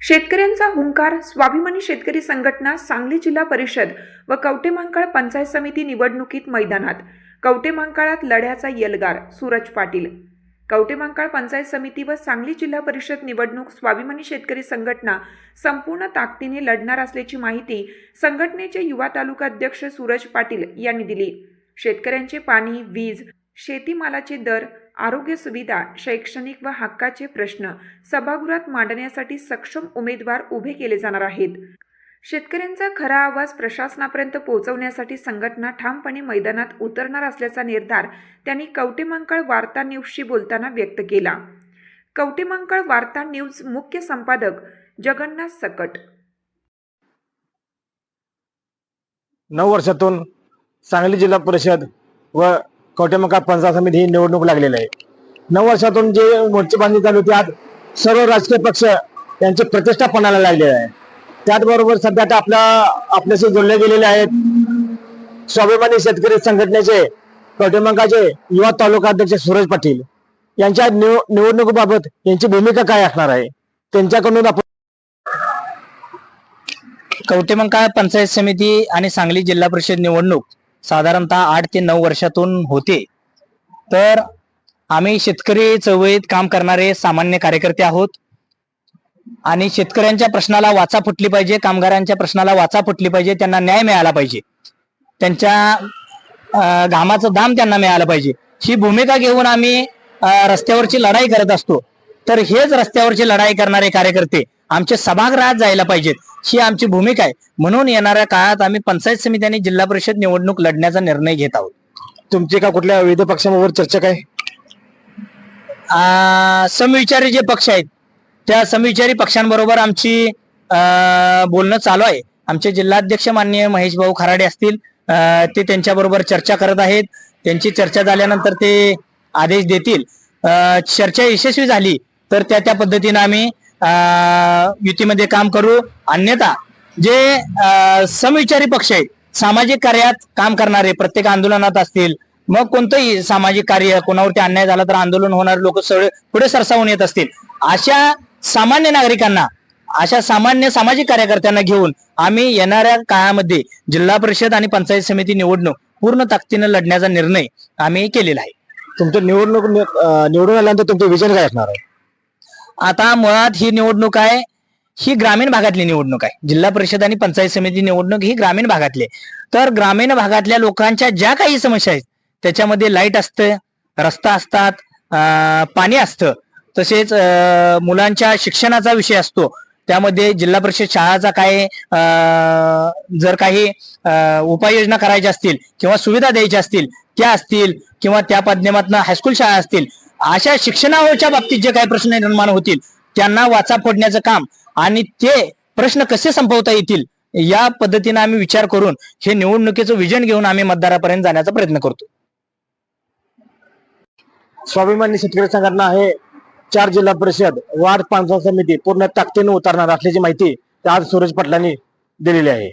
शेतकऱ्यांचा हुंकार. स्वाभिमानी शेतकरी संघटना सांगली जिल्हा परिषद व कवठेमहांकाळ पंचायत समिती निवडणुकीत मैदानात. कवठेमहांकाळात लढ्याचा यलगार. सूरज पाटील. कवठेमहांकाळ पंचायत समिती व सांगली जिल्हा परिषद निवडणूक स्वाभिमानी शेतकरी संघटना संपूर्ण ताकदीने लढणार असल्याची माहिती संघटनेचे युवा तालुका अध्यक्ष सूरज पाटील यांनी दिली. शेतकऱ्यांचे पाणी, वीज, शेतीमालाचे दर, आरोग्य सुविधा, शैक्षणिक व हक्काचे प्रश्न सभागृहात मांडण्यासाठी सक्षम उमेदवार उभे केले जाणार आहेत. शेतकऱ्यांचा खरा आवाज प्रशासनापर्यंत पोहोचवण्यासाठी संघटना ठामपणे मैदानात उतरणार असल्याचा निर्धार त्यांनी कवठेमहांकाळ वार्ता न्यूजशी बोलताना व्यक्त केला. कवठेमहांकाळ वार्ता न्यूज मुख्य संपादक जगन्नाथ सकट. 9 वर्षातून सांगली जिल्हा परिषद व कवठेमहांकाळ पंचायत समिती ही निवडणूक लागलेली आहे. 9 वर्षातून जे मोर्चे बांधणी चालू होती, आज सर्व राजकीय पक्ष यांची प्रतिष्ठा पणाला लागलेली आहे. त्याचबरोबर सध्या आपल्याशी जोडले गेलेले आहेत स्वाभिमानी शेतकरी संघटनेचे कवठेमहांकाळचे युवा तालुका अध्यक्ष सूरज पाटील. यांच्या निवडणुकीबाबत यांची भूमिका काय असणार आहे, त्यांच्याकडून आपण. कवठेमहांकाळ पंचायत समिती आणि सांगली जिल्हा परिषद निवडणूक साधारणतः 8 ते 9 वर्षातून होते. तर आम्ही शेतकरी चळवळीत काम करणारे सामान्य कार्यकर्ते आहोत आणि शेतकऱ्यांच्या प्रश्नाला वाचा फुटली पाहिजे, कामगारांच्या प्रश्नाला वाचा फुटली पाहिजे, त्यांना न्याय मिळाला पाहिजे, त्यांच्या घामाचं दाम त्यांना मिळालं पाहिजे, ही भूमिका घेऊन आम्ही रस्त्यावरची लढाई करत असतो. तर हेच रस्त्यावरची लढाई करणारे कार्यकर्ते आमचे सभागृहात जायला पाहिजेत, ही आमची भूमिका आहे. म्हणून येणाऱ्या काळात आम्ही पंचायत समिती आणि जिल्हा परिषद निवडणूक लढण्याचा निर्णय घेत आहोत. तुमची का कुठल्या विविध पक्षांबरोबर चर्चा काय? समविचारी जे पक्ष आहेत त्या समविचारी पक्षांबरोबर आमची बोलणं चालू आहे. आमचे जिल्हाध्यक्ष माननीय महेश भाऊ खराडे असतील, ते त्यांच्याबरोबर चर्चा करत आहेत. त्यांची चर्चा झाल्यानंतर ते आदेश देतील. चर्चा यशस्वी झाली तर त्या पद्धतीने आम्ही युतीमध्ये काम करू. अन्यथा जे समविचारी पक्ष आहेत, सामाजिक कार्यात काम करणारे, प्रत्येक आंदोलनात असतील, मग कोणतंही सामाजिक कार्य, कोणावरती अन्याय झाला तर आंदोलन होणारे लोक पुढे सरसावून येत असतील, अशा सामान्य नागरिकांना, अशा सामान्य सामाजिक कार्यकर्त्यांना घेऊन आम्ही येणाऱ्या काळामध्ये जिल्हा परिषद आणि पंचायत समिती निवडणूक पूर्ण ताकदीने लढण्याचा निर्णय आम्ही केलेला आहे. तुमचं निवडून आल्यानंतर तुमचं विजन काय असणार आहे? आता मुळात ही निवडणूक आहे, ही ग्रामीण भागातली निवडणूक आहे. जिल्हा परिषद आणि पंचायत समिती निवडणूक ही ग्रामीण भागातली. तर ग्रामीण भागातल्या लोकांच्या ज्या काही समस्या आहेत त्याच्यामध्ये लाईट असतं, रस्ता असतात, पाणी असतं, तसेच मुलांच्या शिक्षणाचा विषय असतो. त्यामध्ये जिल्हा परिषद शाळाचा काय जर काही उपाययोजना करायच्या असतील किंवा सुविधा द्यायच्या असतील त्या असतील, किंवा त्या माध्यमातून हायस्कूल शाळा असतील, अशा शिक्षणाच्या बाबतीत जे काही प्रश्न निर्माण होतील त्यांना वाचा फोडण्याचं काम आणि ते प्रश्न कसे संपवता येतील या पद्धतीने आम्ही विचार करून हे निवडणुकीचं विजन घेऊन आम्ही मतदारापर्यंत जाण्याचा प्रयत्न करतो. स्वाभिमानी शेतकरी संघटना हे 4 जिल्हा परिषद वार्ड पंचायत समिती पूर्ण ताकदीने उतरणार असल्याची माहिती आज सूरज पाटलांनी दिलेली आहे.